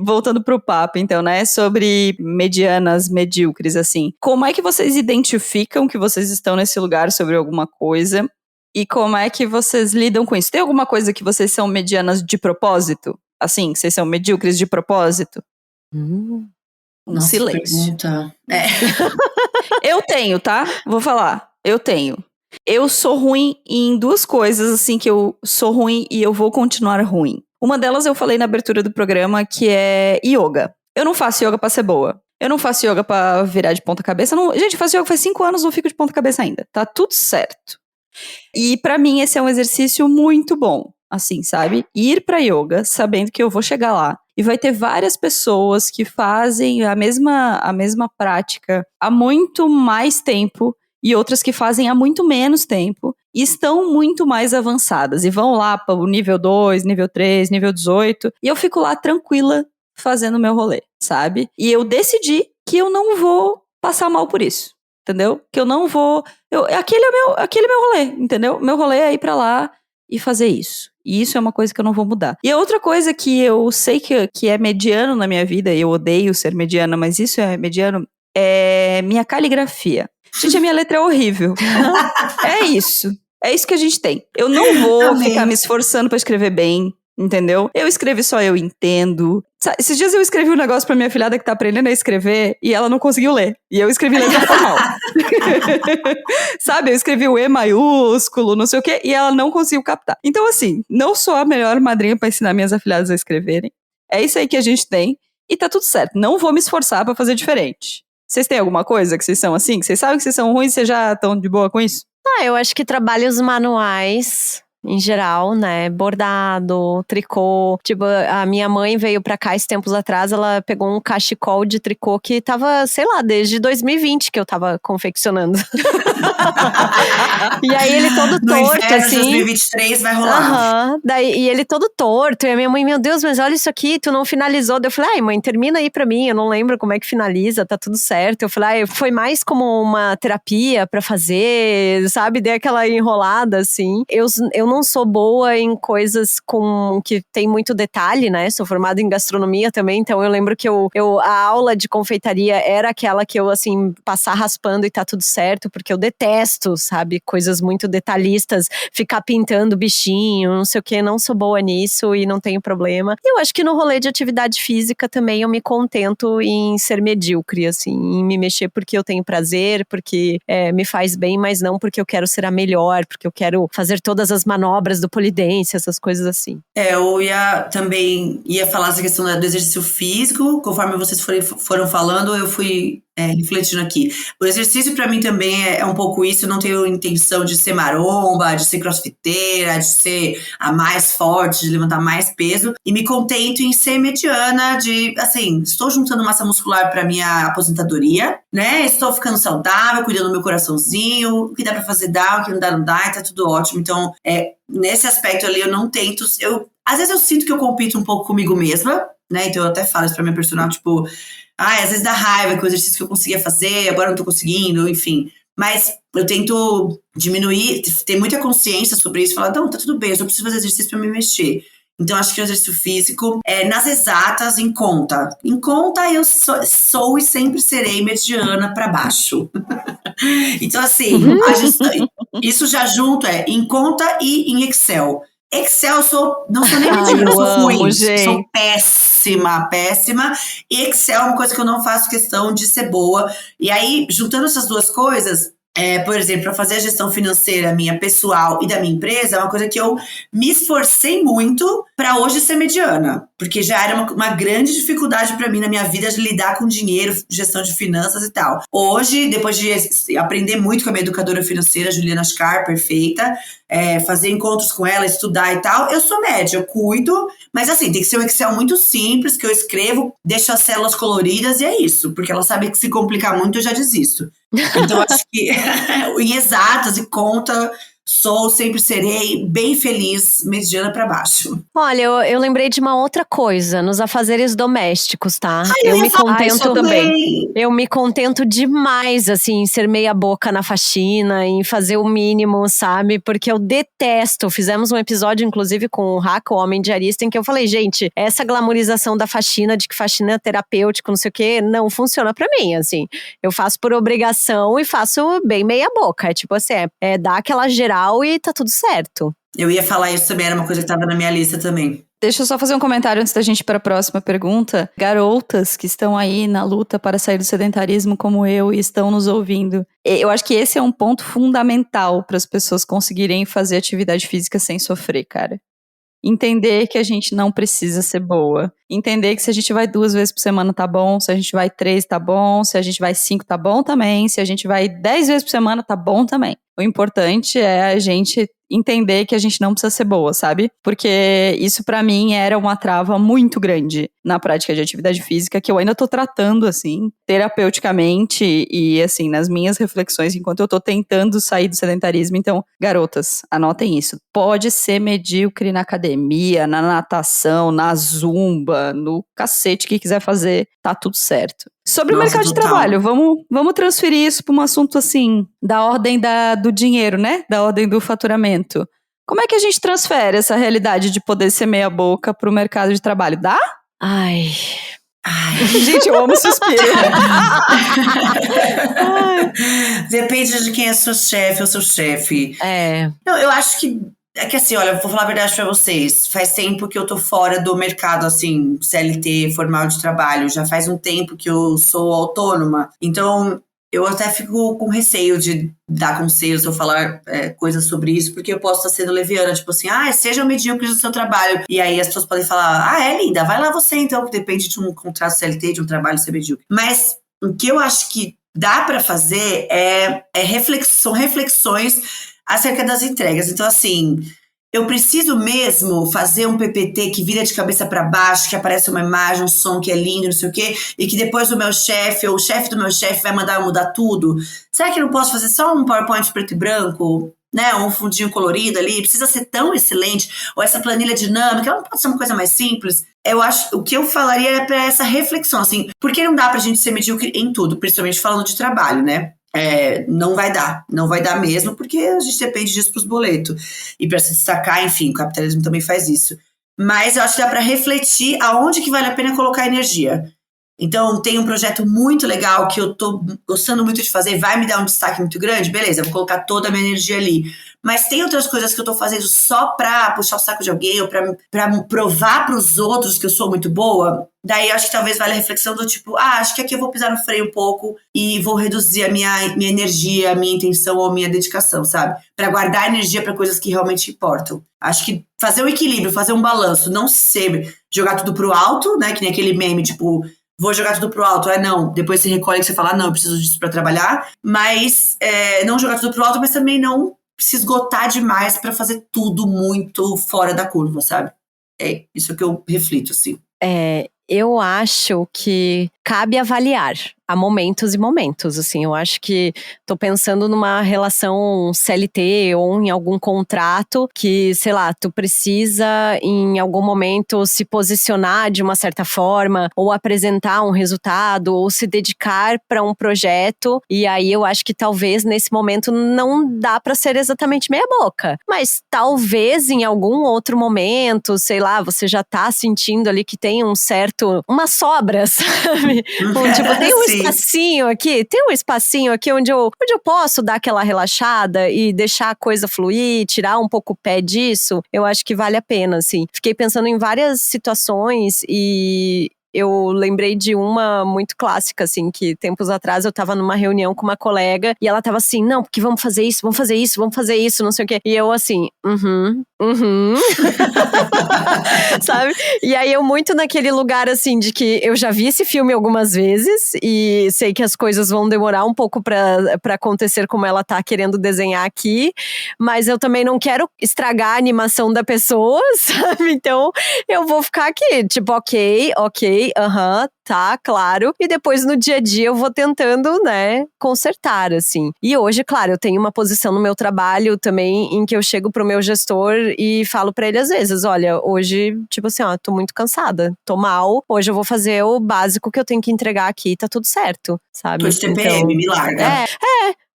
Voltando pro papo, então, né? Sobre medianas, medíocres, assim. Como é que vocês identificam que vocês estão nesse lugar sobre alguma coisa? E como é que vocês lidam com isso? Tem alguma coisa que vocês são medianas de propósito? Assim, vocês são medíocres de propósito? Nossa, silêncio. Pergunta. Eu tenho, tá? Vou falar. Eu tenho. Eu sou ruim em duas coisas, assim, que eu sou ruim e eu vou continuar ruim. Uma delas eu falei na abertura do programa, que é yoga. Eu não faço yoga pra ser boa. Eu não faço yoga pra virar de ponta cabeça. Gente, eu faço yoga faz 5 anos, não fico de ponta cabeça ainda. Tá tudo certo. E pra mim esse é um exercício muito bom. Assim, sabe? Ir pra yoga, sabendo que eu vou chegar lá. E vai ter várias pessoas que fazem a mesma prática há muito mais tempo. E outras que fazem há muito menos tempo. E estão muito mais avançadas. E vão lá para o nível 2, nível 3, nível 18. E eu fico lá tranquila fazendo o meu rolê, sabe? E eu decidi que eu não vou passar mal por isso. Entendeu? Que eu não vou... Aquele é meu rolê, entendeu? Meu rolê é ir pra lá e fazer isso. E isso é uma coisa que eu não vou mudar. E a outra coisa que eu sei que é mediano na minha vida, e eu odeio ser mediana, mas isso é mediano, é minha caligrafia. Gente, a minha letra é horrível. É isso. É isso que a gente tem. Eu não vou ficar me esforçando pra escrever bem, entendeu? Eu escrevo só eu entendo. Esses dias eu escrevi um negócio pra minha filhada que tá aprendendo a escrever e ela não conseguiu ler. E eu escrevi letra formal. Sabe? Eu escrevi o E maiúsculo, não sei o quê, e ela não conseguiu captar. Então, assim, não sou a melhor madrinha pra ensinar minhas afilhadas a escreverem. É isso aí que a gente tem. E tá tudo certo. Não vou me esforçar pra fazer diferente. Vocês têm alguma coisa que vocês são assim? Que vocês sabem que vocês são ruins e vocês já estão de boa com isso? Eu acho que trabalhos manuais, em geral, né? Bordado, tricô. Tipo, a minha mãe veio pra cá esses tempos atrás, ela pegou um cachecol de tricô que tava, sei lá, desde 2020 que eu tava confeccionando. E aí ele todo torto, assim. 2023 vai rolar. E ele todo torto. E a minha mãe, meu Deus, mas olha isso aqui, tu não finalizou. Daí eu falei, mãe, termina aí pra mim. Eu não lembro como é que finaliza, tá tudo certo. Eu falei, foi mais como uma terapia pra fazer, sabe? Dei aquela enrolada, assim. Eu não sou boa em coisas com que tem muito detalhe, né? Sou formada em gastronomia também, então eu lembro que a aula de confeitaria era aquela que eu, assim, passar raspando e tá tudo certo, porque eu detesto, sabe? Coisas muito detalhistas, ficar pintando bichinho, não sei o que, não sou boa nisso e não tenho problema. E eu acho que no rolê de atividade física também eu me contento em ser medíocre, assim, em me mexer porque eu tenho prazer, porque me faz bem, mas não porque eu quero ser a melhor, porque eu quero fazer todas as manobras do pole dance, essas coisas assim. Eu também ia falar essa questão do exercício físico, conforme vocês foram falando, eu fui refletindo aqui. O exercício para mim também é um pouco isso, eu não tenho intenção de ser maromba, de ser crossfiteira, de ser a mais forte, de levantar mais peso, e me contento em ser mediana, assim, estou juntando massa muscular para minha aposentadoria, né, estou ficando saudável, cuidando do meu coraçãozinho, o que dá para fazer dá, o que não dá, e tá tudo ótimo. Então, nesse aspecto ali, eu não tento, às vezes eu sinto que eu compito um pouco comigo mesma, né, então eu até falo isso pra minha personal, tipo, às vezes dá raiva que o exercício que eu conseguia fazer, agora não tô conseguindo, enfim. Mas eu tento diminuir, ter muita consciência sobre isso, falar, não, tá tudo bem, eu só preciso fazer exercício pra me mexer. Então, acho que o exercício físico, nas exatas, em conta. Em conta, eu sou e sempre serei mediana pra baixo. Então, assim, isso já junto em conta e em Excel. Excel, não sou nem mediana, eu sou ruim, sou péssima. E Excel é uma coisa que eu não faço questão de ser boa. E aí, juntando essas duas coisas, por exemplo, para fazer a gestão financeira minha pessoal e da minha empresa, é uma coisa que eu me esforcei muito para hoje ser mediana, porque já era uma grande dificuldade para mim na minha vida de lidar com dinheiro, gestão de finanças e tal. Hoje, depois de aprender muito com a minha educadora financeira, Juliana Scar, perfeita, fazer encontros com ela, estudar e tal, eu sou média, eu cuido, mas assim, tem que ser um Excel muito simples, que eu escrevo, deixo as células coloridas e é isso, porque ela sabe que se complicar muito eu já desisto. Então, acho que em exatas e conta, sempre serei bem feliz, mediana pra baixo. Olha, eu lembrei de uma outra coisa, nos afazeres domésticos, tá? Eu me contento também. Eu me contento demais, assim, em ser meia boca na faxina, em fazer o mínimo, sabe? Porque eu detesto. Fizemos um episódio, inclusive, com o Raco, o homem diarista, em que eu falei, gente, essa glamorização da faxina, de que faxina é terapêutico, não sei o quê, não funciona pra mim, assim. Eu faço por obrigação e faço bem meia boca. É tipo assim, dar aquela geral e tá tudo certo. Eu ia falar isso também, era uma coisa que tava na minha lista também. Deixa eu só fazer um comentário antes da gente ir para a próxima pergunta. Garotas que estão aí na luta para sair do sedentarismo como eu e estão nos ouvindo. Eu acho que esse é um ponto fundamental para as pessoas conseguirem fazer atividade física sem sofrer, cara. Entender que a gente não precisa ser boa. Entender que se a gente vai 2 vezes por semana tá bom, se a gente vai 3 tá bom, se a gente vai 5 tá bom também, se a gente vai 10 vezes por semana tá bom também. O importante é a gente entender que a gente não precisa ser boa, sabe? Porque isso pra mim era uma trava muito grande na prática de atividade física, que eu ainda tô tratando, assim, terapeuticamente e, assim, nas minhas reflexões, enquanto eu tô tentando sair do sedentarismo. Então, garotas, anotem isso. Pode ser medíocre na academia, na natação, na zumba, no cacete que quiser fazer, tá tudo certo. Sobre o mercado de trabalho, vamos transferir isso para um assunto assim, da ordem do dinheiro, né? Da ordem do faturamento. Como é que a gente transfere essa realidade de poder ser meia boca para o mercado de trabalho? Dá? Ai. Gente, eu amo suspiro. Depende de quem é seu chefe ou seu chefe. Não, eu acho que assim, olha, eu vou falar a verdade pra vocês. Faz tempo que eu tô fora do mercado, assim, CLT, formal de trabalho. Já faz um tempo que eu sou autônoma. Então, eu até fico com receio de dar conselhos ou falar coisas sobre isso, porque eu posso estar sendo leviana, tipo assim, seja medíocre no seu trabalho. E aí as pessoas podem falar, linda, vai lá você então, que depende de um contrato CLT, de um trabalho ser medíocre. Mas o que eu acho que dá pra fazer são reflexões acerca das entregas. Então, assim, eu preciso mesmo fazer um PPT que vira de cabeça para baixo, que aparece uma imagem, um som que é lindo, não sei o quê, e que depois o meu chefe ou o chefe do meu chefe vai mandar eu mudar tudo? Será que eu não posso fazer só um PowerPoint preto e branco, né? Um fundinho colorido ali? Precisa ser tão excelente? Ou essa planilha dinâmica, ela não pode ser uma coisa mais simples? Eu acho, o que eu falaria é para essa reflexão, assim, porque não dá pra gente ser medíocre em tudo, principalmente falando de trabalho, né? Não vai dar mesmo, porque a gente depende disso para os boletos. E para se destacar, enfim, o capitalismo também faz isso. Mas eu acho que dá para refletir aonde que vale a pena colocar energia. Então, tem um projeto muito legal que eu tô gostando muito de fazer, vai me dar um destaque muito grande, beleza, vou colocar toda a minha energia ali. Mas tem outras coisas que eu tô fazendo só pra puxar o saco de alguém ou pra provar pros outros que eu sou muito boa. Daí, acho que talvez valha a reflexão do tipo, acho que aqui eu vou pisar no freio um pouco e vou reduzir a minha energia, a minha intenção ou a minha dedicação, sabe? Pra guardar energia pra coisas que realmente importam. Acho que fazer um equilíbrio, fazer um balanço, não ser jogar tudo pro alto, né, que nem aquele meme, tipo... Vou jogar tudo pro alto. Não. Depois você recolhe e você fala, não, eu preciso disso pra trabalhar. Mas não jogar tudo pro alto, mas também não se esgotar demais pra fazer tudo muito fora da curva, sabe? É isso que eu reflito, assim. Eu acho que cabe avaliar. Há momentos e momentos, assim, eu acho que tô pensando numa relação CLT ou em algum contrato que, sei lá, tu precisa em algum momento se posicionar de uma certa forma ou apresentar um resultado ou se dedicar para um projeto e aí eu acho que talvez nesse momento não dá para ser exatamente meia boca, mas talvez em algum outro momento, sei lá, você já tá sentindo ali que tem uma sobra, sabe? Tipo, tem um espacinho aqui onde eu posso dar aquela relaxada e deixar a coisa fluir, tirar um pouco o pé disso, eu acho que vale a pena, assim. Fiquei pensando em várias situações e eu lembrei de uma muito clássica, assim, que tempos atrás eu tava numa reunião com uma colega e ela tava assim, não, porque vamos fazer isso, não sei o quê. E eu assim, sabe? E aí eu muito naquele lugar, assim, de que eu já vi esse filme algumas vezes e sei que as coisas vão demorar um pouco pra acontecer como ela tá querendo desenhar aqui, mas eu também não quero estragar a animação da pessoa, sabe? Então eu vou ficar aqui, tipo, ok, tá, claro. E depois no dia a dia eu vou tentando, né, consertar, assim. E hoje, claro, eu tenho uma posição no meu trabalho também em que eu chego pro meu gestor e falo pra ele às vezes, olha, hoje, tipo assim, ó, tô muito cansada, tô mal, hoje eu vou fazer o básico que eu tenho que entregar aqui, tá tudo certo, sabe? Tô de TPM, me larga.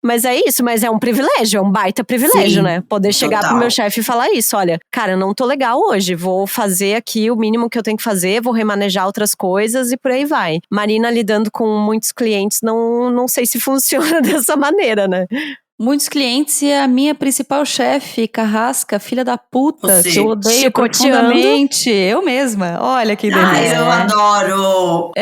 Mas é isso, mas é um privilégio, é um baita privilégio, Sim, né? Poder chegar pro meu total. chefe e falar isso, olha, cara, eu não tô legal hoje, vou fazer aqui o mínimo que eu tenho que fazer, vou remanejar outras coisas e por aí vai. Marina lidando com muitos clientes, não sei se funciona dessa maneira, né? Muitos clientes e a minha principal chefe, carrasca, filha da puta, que eu Você. odeio Chicoteando. profundamente. Eu mesma. Olha que delícia. Ai, eu adoro!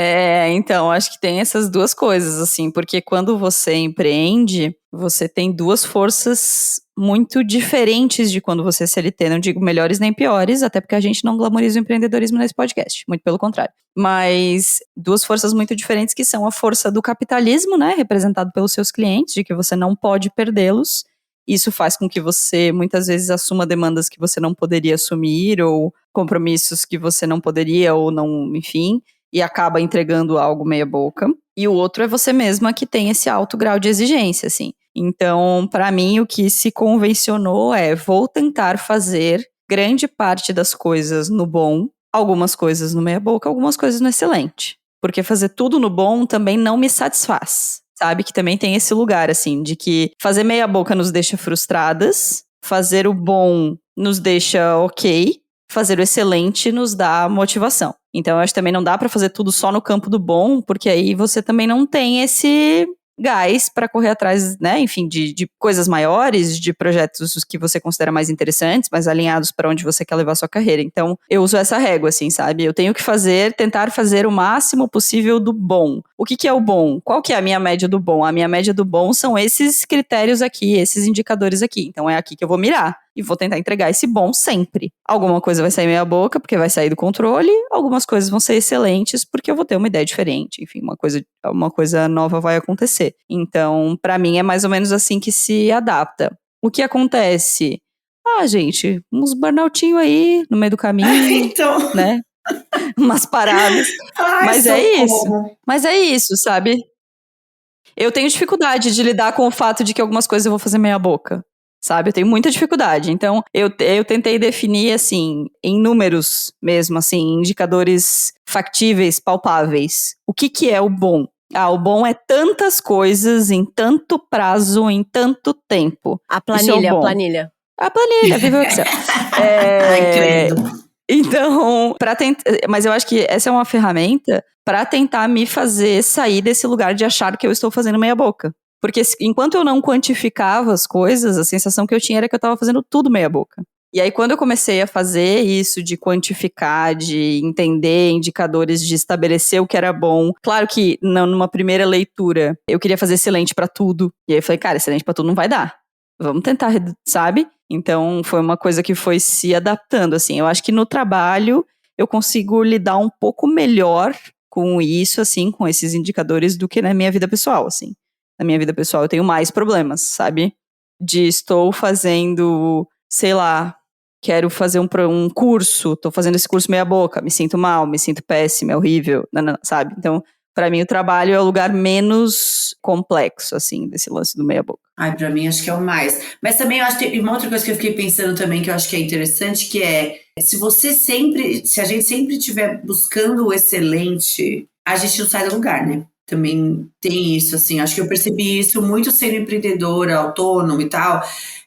Então, acho que tem essas duas coisas, assim, porque quando você empreende, você tem duas forças muito diferentes de quando você é CLT. Não digo melhores nem piores, até porque a gente não glamoriza o empreendedorismo nesse podcast, muito pelo contrário. Mas duas forças muito diferentes que são a força do capitalismo, né, representado pelos seus clientes, de que você não pode perdê-los. Isso faz com que você, muitas vezes, assuma demandas que você não poderia assumir, ou compromissos que você não poderia, ou não, enfim, e acaba entregando algo meia boca. E o outro é você mesma que tem esse alto grau de exigência, assim. Então, para mim, o que se convencionou vou tentar fazer grande parte das coisas no bom, algumas coisas no meia boca, algumas coisas no excelente. Porque fazer tudo no bom também não me satisfaz. Sabe, que também tem esse lugar, assim, de que fazer meia boca nos deixa frustradas, fazer o bom nos deixa ok, fazer o excelente nos dá motivação. Então, eu acho que também não dá pra fazer tudo só no campo do bom, porque aí você também não tem esse gás para correr atrás, né, enfim, de coisas maiores, de projetos que você considera mais interessantes, mais alinhados para onde você quer levar a sua carreira. Então, eu uso essa régua, assim, sabe? Eu tenho que tentar fazer o máximo possível do bom. O que é o bom? Qual que é a minha média do bom? A minha média do bom são esses critérios aqui, esses indicadores aqui. Então, é aqui que eu vou mirar. E vou tentar entregar esse bom sempre. Alguma coisa vai sair meia boca, porque vai sair do controle. Algumas coisas vão ser excelentes, porque eu vou ter uma ideia diferente. Enfim, uma coisa nova vai acontecer. Então, pra mim, é mais ou menos assim que se adapta. O que acontece? Gente, uns burnoutinho aí, no meio do caminho, Então. né? Umas paradas. Ai, Mas é isso. socorro. Mas é isso, sabe? Eu tenho dificuldade de lidar com o fato de que algumas coisas eu vou fazer meia boca. Sabe, eu tenho muita dificuldade. Então, eu tentei definir, assim, em números mesmo, assim, indicadores factíveis, palpáveis. O que é o bom? O bom é tantas coisas, em tanto prazo, em tanto tempo. A planilha, bom. A planilha, viva o Excel. Ai, credo. Então, mas eu acho que essa é uma ferramenta para tentar me fazer sair desse lugar de achar que eu estou fazendo meia boca. Porque enquanto eu não quantificava as coisas, a sensação que eu tinha era que eu estava fazendo tudo meia boca. E aí, quando eu comecei a fazer isso de quantificar, de entender indicadores, de estabelecer o que era bom. Claro que numa primeira leitura, eu queria fazer excelente para tudo. E aí eu falei, cara, excelente para tudo não vai dar. Vamos tentar, sabe? Então, foi uma coisa que foi se adaptando, assim. Eu acho que no trabalho, eu consigo lidar um pouco melhor com isso, assim, com esses indicadores do que na minha vida pessoal, assim. Na minha vida pessoal, eu tenho mais problemas, sabe? Estou fazendo, sei lá, quero fazer um curso, tô fazendo esse curso meia boca, me sinto mal, me sinto péssima, é horrível, sabe? Então, pra mim, o trabalho é o lugar menos complexo, assim, desse lance do meia boca. Ai, pra mim, acho que é o mais. Mas também, eu acho que tem uma outra coisa que eu fiquei pensando também, que eu acho que é interessante, que é, se a gente sempre estiver buscando o excelente, a gente não sai do lugar, né? Também tem isso, assim, acho que eu percebi isso muito sendo empreendedora, autônoma e tal,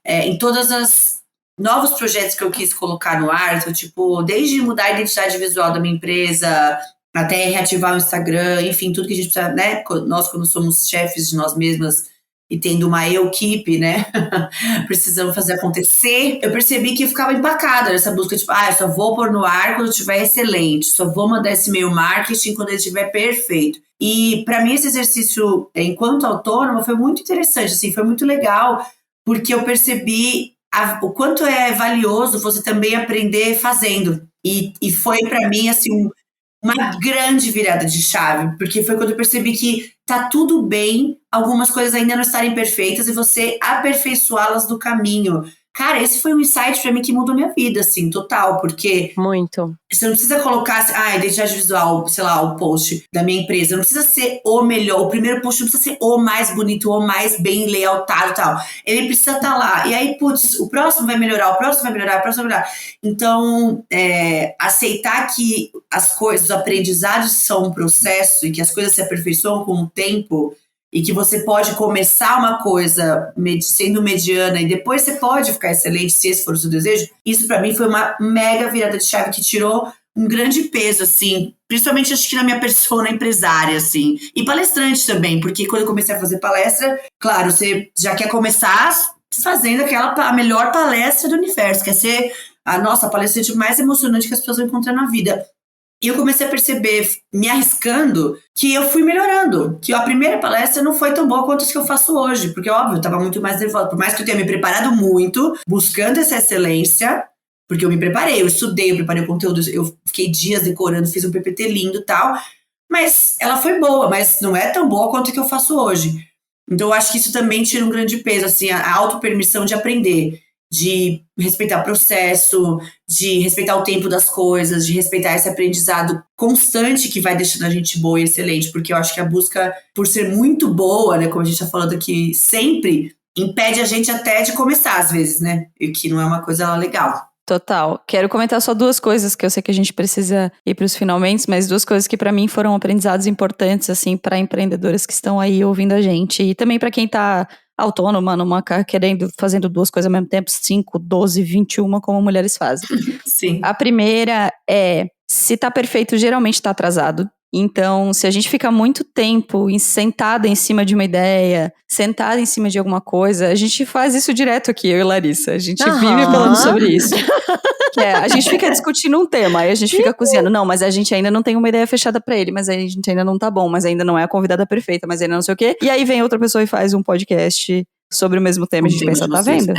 em todas as novos projetos que eu quis colocar no ar, então, tipo, desde mudar a identidade visual da minha empresa, até reativar o Instagram, enfim, tudo que a gente precisa, né? Nós, quando somos chefes de nós mesmas e tendo uma equipe, né? Precisamos fazer acontecer. Eu percebi que eu ficava empacada nessa busca, tipo, eu só vou pôr no ar quando estiver excelente, só vou mandar esse e-mail marketing quando ele estiver perfeito. E para mim esse exercício, enquanto autônoma, foi muito interessante, assim, foi muito legal, porque eu percebi o quanto é valioso você também aprender fazendo. E foi para mim, assim, uma grande virada de chave, porque foi quando eu percebi que tá tudo bem algumas coisas ainda não estarem perfeitas e você aperfeiçoá-las do caminho. Cara, esse foi um insight pra mim que mudou minha vida, assim, total, porque Muito. você não precisa colocar, identidade visual, sei lá, o post da minha empresa, não precisa ser o melhor, o primeiro post não precisa ser o mais bonito, o mais bem layoutado e tal. Ele precisa estar lá. E aí, putz, o próximo vai melhorar, o próximo vai melhorar, o próximo vai melhorar. Então, aceitar que as coisas, os aprendizados são um processo e que as coisas se aperfeiçoam com o tempo e que você pode começar uma coisa sendo mediana e depois você pode ficar excelente se esse for o seu desejo, isso pra mim foi uma mega virada de chave que tirou um grande peso, assim, principalmente acho que na minha persona empresária, assim, e palestrante também, porque quando eu comecei a fazer palestra, claro, você já quer começar fazendo a melhor palestra do universo, quer ser a palestrante mais emocionante que as pessoas vão encontrar na vida. E eu comecei a perceber, me arriscando, que eu fui melhorando. Que a primeira palestra não foi tão boa quanto as que eu faço hoje. Porque, óbvio, eu estava muito mais nervosa. Por mais que eu tenha me preparado muito, buscando essa excelência, porque eu me preparei, eu estudei, eu preparei o conteúdo, eu fiquei dias decorando, fiz um PPT lindo e tal. Mas ela foi boa, mas não é tão boa quanto a que eu faço hoje. Então, eu acho que isso também tira um grande peso, assim, a autopermissão de aprender. De respeitar o processo, de respeitar o tempo das coisas, de respeitar esse aprendizado constante que vai deixando a gente boa e excelente, porque eu acho que a busca por ser muito boa, né, como a gente tá falando aqui sempre, impede a gente até de começar às vezes, né, e que não é uma coisa legal. Total. Quero comentar só duas coisas que eu sei que a gente precisa ir para os finalmente, mas duas coisas que para mim foram aprendizados importantes, assim, para empreendedoras que estão aí ouvindo a gente e também para quem tá autônoma, fazendo duas coisas ao mesmo tempo, 5, 12, 21, como mulheres fazem. Sim. A primeira é, se tá perfeito, geralmente tá atrasado. Então, se a gente fica muito tempo sentada em cima de uma ideia, sentada em cima de alguma coisa, a gente faz isso direto aqui, eu e Larissa. A gente vive falando sobre isso. A gente fica discutindo um tema, aí a gente fica cozinhando. Não, mas a gente ainda não tem uma ideia fechada pra ele, mas a gente ainda não tá bom, mas ainda não é a convidada perfeita, mas ainda não sei o quê. E aí vem outra pessoa e faz um podcast sobre o mesmo tema, a gente pensa, tá vendo?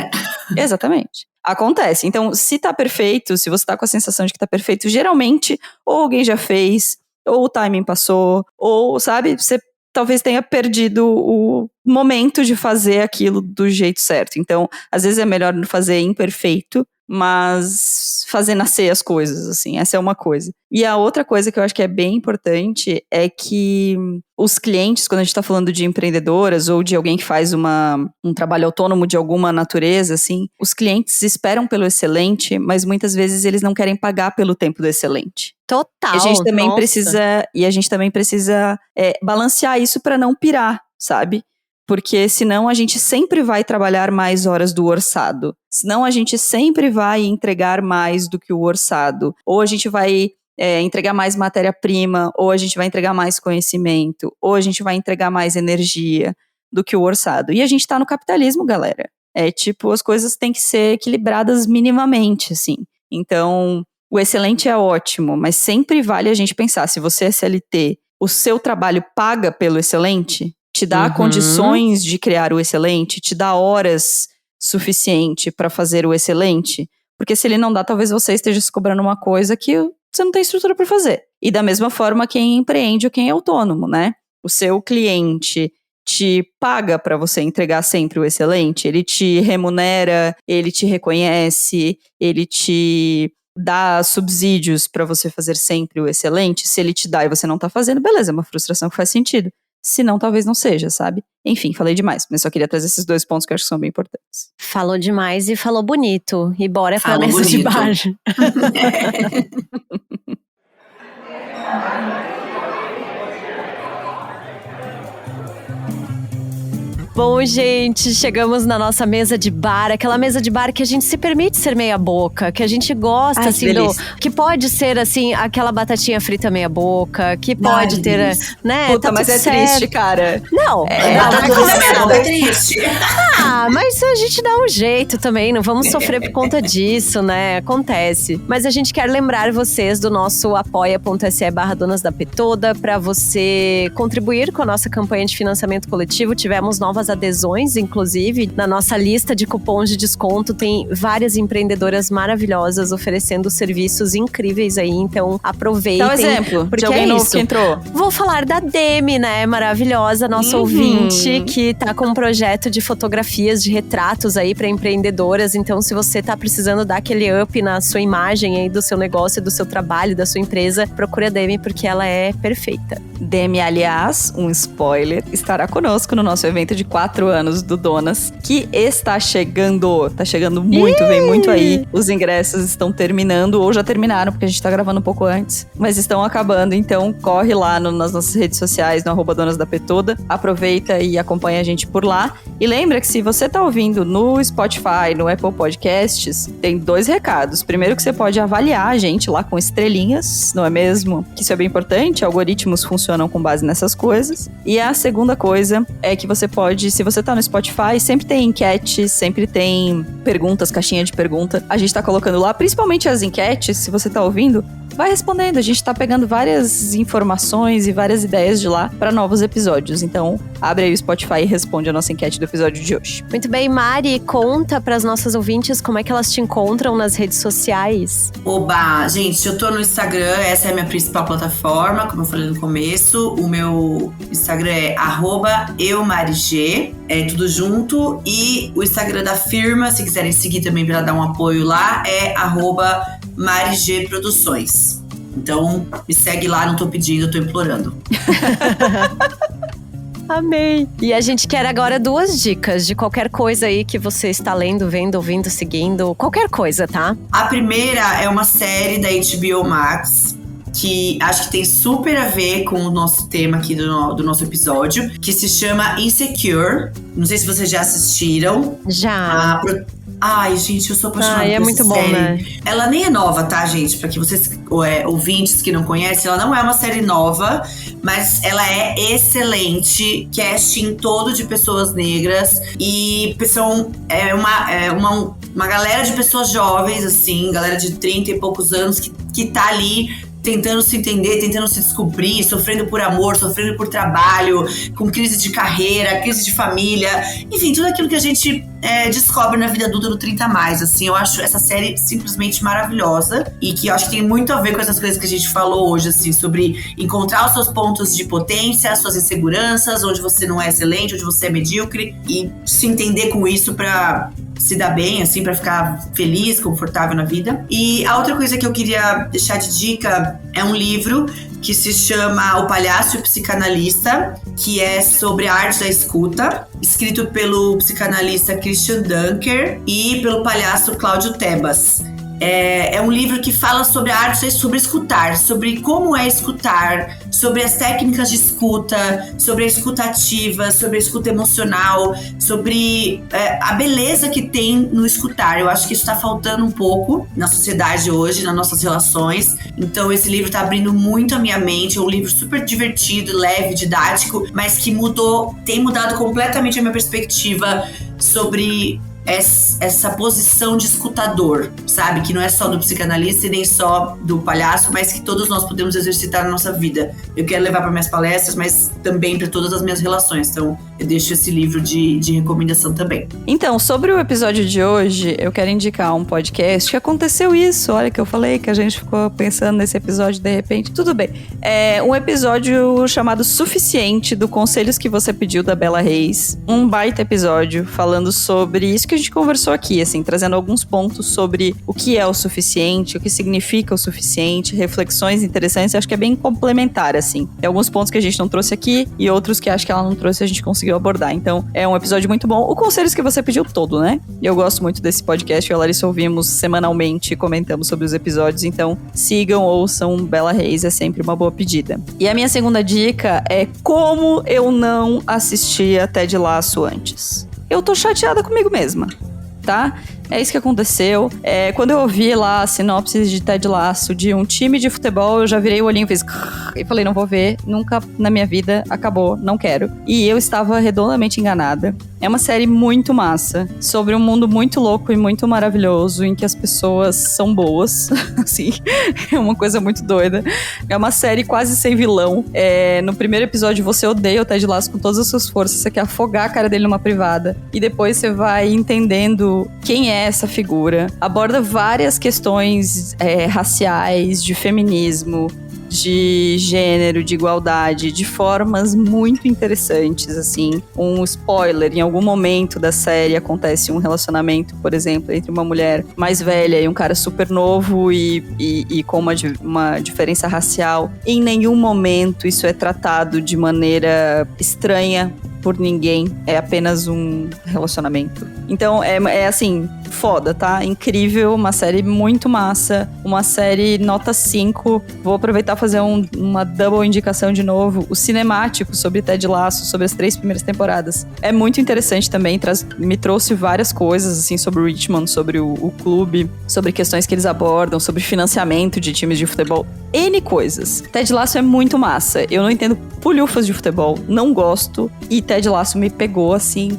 Exatamente. Acontece. Então, se tá perfeito, se você tá com a sensação de que tá perfeito, geralmente, ou alguém já fez, ou o timing passou, ou, sabe, você talvez tenha perdido o momento de fazer aquilo do jeito certo. Então, às vezes é melhor fazer imperfeito, mas fazer nascer as coisas, assim, essa é uma coisa. E a outra coisa que eu acho que é bem importante é que os clientes, quando a gente tá falando de empreendedoras ou de alguém que faz um trabalho autônomo de alguma natureza, assim, os clientes esperam pelo excelente, mas muitas vezes eles não querem pagar pelo tempo do excelente. Total, E a gente também nossa. precisa balancear isso para não pirar, sabe? Porque senão a gente sempre vai trabalhar mais horas do orçado. Senão a gente sempre vai entregar mais do que o orçado. Ou a gente vai entregar mais matéria-prima, ou a gente vai entregar mais conhecimento, ou a gente vai entregar mais energia do que o orçado. E a gente tá no capitalismo, galera. As coisas têm que ser equilibradas minimamente, assim. Então, o excelente é ótimo, mas sempre vale a gente pensar, se você é CLT, o seu trabalho paga pelo excelente? Te dá condições de criar o excelente? Te dá horas suficiente para fazer o excelente? Porque se ele não dá, talvez você esteja se cobrando uma coisa que você não tem estrutura para fazer. E da mesma forma, quem empreende ou quem é autônomo, né? O seu cliente te paga para você entregar sempre o excelente? Ele te remunera, ele te reconhece, ele te dá subsídios para você fazer sempre o excelente? Se ele te dá e você não tá fazendo, beleza, é uma frustração que faz sentido. Se não, talvez não seja, sabe? Enfim, falei demais, mas só queria trazer esses 2 pontos que eu acho que são bem importantes. Falou demais e falou bonito. E bora pra Falou mesa de bonito. bar. Bom, gente, chegamos na nossa mesa de bar, aquela mesa de bar que a gente se permite ser meia boca, que a gente gosta, assim, que pode ser, assim, aquela batatinha frita meia boca, que pode ter, né? Puta, tá mas tudo é certo. triste, cara. Não, É triste. mas a gente dá um jeito também, não vamos sofrer por conta disso, né? Acontece. Mas a gente quer lembrar vocês do nosso apoia.se/Donas da Petoda pra você contribuir com a nossa campanha de financiamento coletivo. Tivemos novas adesões, inclusive, na nossa lista de cupons de desconto tem várias empreendedoras maravilhosas oferecendo serviços incríveis aí, então aproveitem. Dá um exemplo de alguém novo que entrou. Vou falar da Demi, né, maravilhosa, nossa ouvinte, que tá com um projeto de fotografias, de retratos aí pra empreendedoras, então se você tá precisando dar aquele up na sua imagem aí do seu negócio, do seu trabalho, da sua empresa, procure a Demi porque ela é perfeita. Demi, aliás, um spoiler, estará conosco no nosso evento de 4 anos do Donas, que está chegando. Tá chegando muito, vem muito aí. Os ingressos estão terminando, ou já terminaram, porque a gente tá gravando um pouco antes. Mas estão acabando, então corre lá nas nossas redes sociais, no @Donas da Petoda. Aproveita e acompanha a gente por lá. E lembra que se você tá ouvindo no Spotify, no Apple Podcasts, tem 2 recados. Primeiro que você pode avaliar a gente lá com estrelinhas, não é mesmo? Que isso é bem importante, algoritmos funcionam com base nessas coisas. E a segunda coisa é que você pode, se você tá no Spotify, sempre tem enquete, sempre tem perguntas, caixinha de pergunta. A gente tá colocando lá, principalmente as enquetes, se você tá ouvindo, vai respondendo. A gente tá pegando várias informações e várias ideias de lá para novos episódios. Então, abre aí o Spotify e responde a nossa enquete do episódio de hoje. Muito bem, Mari, conta pras nossas ouvintes como é que elas te encontram nas redes sociais. Oba, gente, eu tô no Instagram, essa é a minha principal plataforma, como eu falei no começo. O meu Instagram é @eumarigê, é tudo junto. E o Instagram da firma, se quiserem seguir também pra dar um apoio lá, é @marigê Produções. Então, me segue lá, não tô pedindo, eu tô implorando. Amei! E a gente quer agora 2 dicas de qualquer coisa aí que você está lendo, vendo, ouvindo, seguindo. Qualquer coisa, tá? A primeira é uma série da HBO Max, que acho que tem super a ver com o nosso tema aqui do nosso episódio, que se chama Insecure. Não sei se vocês já assistiram. Já. Ai, gente, eu sou apaixonada por essa muito bom, série. né? Ela nem é nova, tá, gente? Pra que vocês, ouvintes que não conhecem, ela não é uma série nova, mas ela é excelente. Casting todo de pessoas negras. E são uma galera de pessoas jovens, assim, galera de 30 e poucos anos que tá ali tentando se entender, tentando se descobrir, sofrendo por amor, sofrendo por trabalho, com crise de carreira, crise de família, enfim, tudo aquilo que a gente descobre na vida adulta no 30+, assim, eu acho essa série simplesmente maravilhosa e que eu acho que tem muito a ver com essas coisas que a gente falou hoje, assim, sobre encontrar os seus pontos de potência, as suas inseguranças, onde você não é excelente, onde você é medíocre e se entender com isso pra se dar bem, assim, pra ficar feliz, confortável na vida. E a outra coisa que eu queria deixar de dica é um livro que se chama O Palhaço e o Psicanalista, que é sobre a arte da escuta, escrito pelo psicanalista Christian Dunker e pelo palhaço Cláudio Tebas. É um livro que fala sobre a arte, sobre escutar, sobre como é escutar, sobre as técnicas de escuta, sobre a escuta ativa, sobre a escuta emocional, sobre a beleza que tem no escutar. Eu acho que isso está faltando um pouco na sociedade hoje, nas nossas relações. Então esse livro está abrindo muito a minha mente. É um livro super divertido, leve, didático, mas que tem mudado completamente a minha perspectiva sobre essa posição de escutador, sabe? Que não é só do psicanalista e nem só do palhaço, mas que todos nós podemos exercitar na nossa vida. Eu quero levar para minhas palestras, mas também para todas as minhas relações. Então, eu deixo esse livro de recomendação também. Então, sobre o episódio de hoje, eu quero indicar um podcast que aconteceu isso. Olha que eu falei que a gente ficou pensando nesse episódio de repente. Tudo bem. É um episódio chamado Suficiente, do Conselhos que Você Pediu, da Bela Reis. Um baita episódio falando sobre isso que a gente conversou aqui, assim, trazendo alguns pontos sobre o que é o suficiente, o que significa o suficiente, reflexões interessantes. Acho que é bem complementar, assim. Tem alguns pontos que a gente não trouxe aqui e outros que acho que ela não trouxe e a gente conseguiu abordar. Então, é um episódio muito bom. O Conselhos que Você Pediu todo, né? Eu gosto muito desse podcast. Eu e a Larissa ouvimos semanalmente, comentamos sobre os episódios. Então, sigam, ouçam Bela Reis, é sempre uma boa pedida. E a minha segunda dica é como eu não assistia Ted Lasso antes. Eu tô chateada comigo mesma, tá? É isso que aconteceu. Quando eu ouvi lá a sinopse de Ted Lasso de um time de futebol, eu já virei o olhinho e falei, não vou ver, nunca na minha vida, acabou, não quero. E eu estava redondamente enganada. É uma série muito massa, sobre um mundo muito louco e muito maravilhoso, em que as pessoas são boas, assim, é uma coisa muito doida. É uma série quase sem vilão. No primeiro episódio você odeia o Ted Lasso com todas as suas forças, você quer afogar a cara dele numa privada, e depois você vai entendendo quem é essa figura. Aborda várias questões raciais, de feminismo, de gênero, de igualdade, de formas muito interessantes, assim. Um spoiler, em algum momento da série acontece um relacionamento, por exemplo, entre uma mulher mais velha e um cara super novo e com uma diferença racial. Em nenhum momento isso é tratado de maneira estranha por ninguém, é apenas um relacionamento. Então, é assim, foda, tá? Incrível, uma série muito massa, uma série nota 5. Vou aproveitar e fazer uma double indicação de novo. O cinemático sobre Ted Lasso, sobre as 3 primeiras temporadas. É muito interessante também, me trouxe várias coisas, assim, sobre o Richmond, sobre o clube, sobre questões que eles abordam, sobre financiamento de times de futebol. N coisas. Ted Lasso é muito massa. Eu não entendo pulhufas de futebol, não gosto. E Ted Lasso me pegou, assim,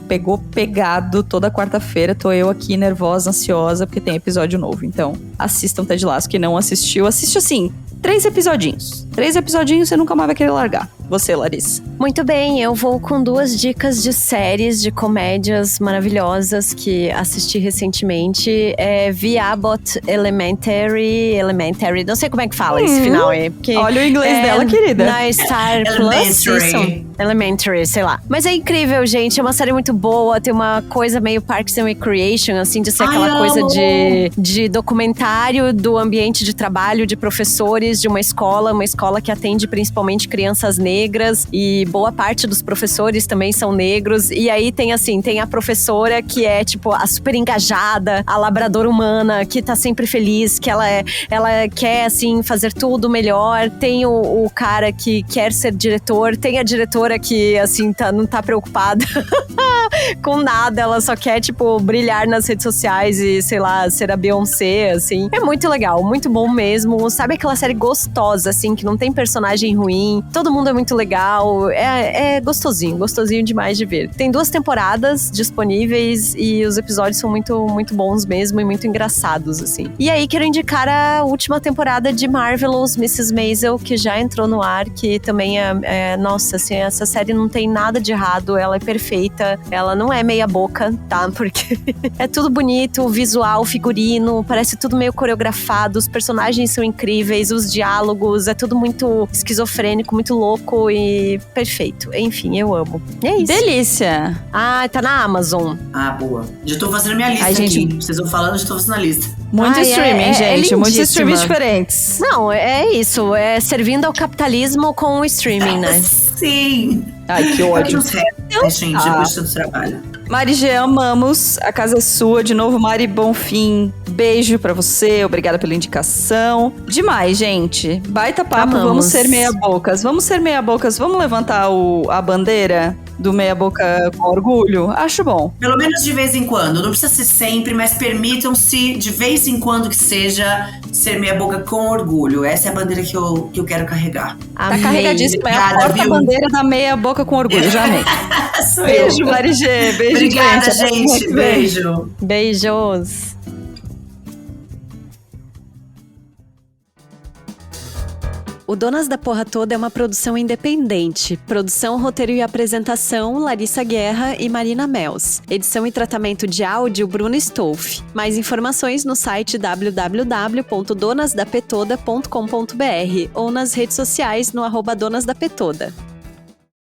pegado toda quarta-feira. Tô eu aqui nervosa, ansiosa, porque tem episódio novo. Então, assistam Ted Lasso. Quem não assistiu, assiste assim, 3 episodinhos. 3 episodinhos, você nunca mais vai querer largar. Você, Larissa. Muito bem, eu vou com 2 dicas de séries, de comédias maravilhosas que assisti recentemente. The Abbott Elementary, não sei como é que fala esse final aí. Porque olha o inglês dela, querida. Na Star Plus, isso. Elementary, sei lá. Mas é incrível, gente, é uma série muito boa, tem uma coisa meio Parks and Recreation, assim, de ser aquela coisa de documentário do ambiente de trabalho de professores de uma escola que atende principalmente crianças negras, e boa parte dos professores também são negros. E aí tem a professora que é tipo a super engajada, a labradora humana, que tá sempre feliz, que ela quer assim fazer tudo melhor. Tem o cara que quer ser diretor, tem a diretora que assim não tá preocupada com nada, ela só quer tipo brilhar nas redes sociais e sei lá, ser a Beyoncé, assim. É muito legal, muito bom mesmo. Sabe aquela série gostosa, assim, que não tem personagem ruim, todo mundo é muito legal, é gostosinho demais de ver. Tem 2 temporadas disponíveis e os episódios são muito, muito bons mesmo e muito engraçados, assim. E aí quero indicar a última temporada de Marvelous Mrs. Maisel, que já entrou no ar, que também nossa, assim, essa série não tem nada de errado, ela é perfeita, ela não é meia boca, tá? Porque é tudo bonito, visual, figurino, parece tudo meio coreografado, os personagens são incríveis, os diálogos, é tudo muito esquizofrênico, muito louco e perfeito. Enfim, eu amo. É isso. Delícia! Ah, tá na Amazon. Ah, boa. Já tô fazendo minha lista aqui. Vocês vão falando, já tô fazendo a lista. Muito streaming, gente. Muitos streamings lindíssima. diferentes. Não, é isso. É servindo ao capitalismo com o streaming, né? Sim. Ai, que ódio. Gente, depois do trabalho. Mari G, amamos. A casa é sua. De novo, Mari Bonfim. Beijo pra você. Obrigada pela indicação. Demais, gente. Baita papo. Amamos. Vamos ser meia-bocas. Vamos ser meia-bocas. Vamos levantar a bandeira do meia-boca com orgulho? Acho bom. Pelo menos de vez em quando. Não precisa ser sempre, mas permitam-se, de vez em quando que seja, ser meia-boca com orgulho. Essa é a bandeira que eu quero carregar. Amém. Tá carregadíssima. É a Obrigada, porta-bandeira da meia-boca com orgulho. Já amei. Sou Beijo, eu. Mari G. Beijo, Obrigada, gente. Até semana gente. que vem. Beijo. Beijos. O Donas da Porra Toda é uma produção independente. Produção, roteiro e apresentação, Larissa Guerra e Marina Mels. Edição e tratamento de áudio, Bruno Stolf. Mais informações no site www.donasdapetoda.com.br ou nas redes sociais no @donasdapetoda.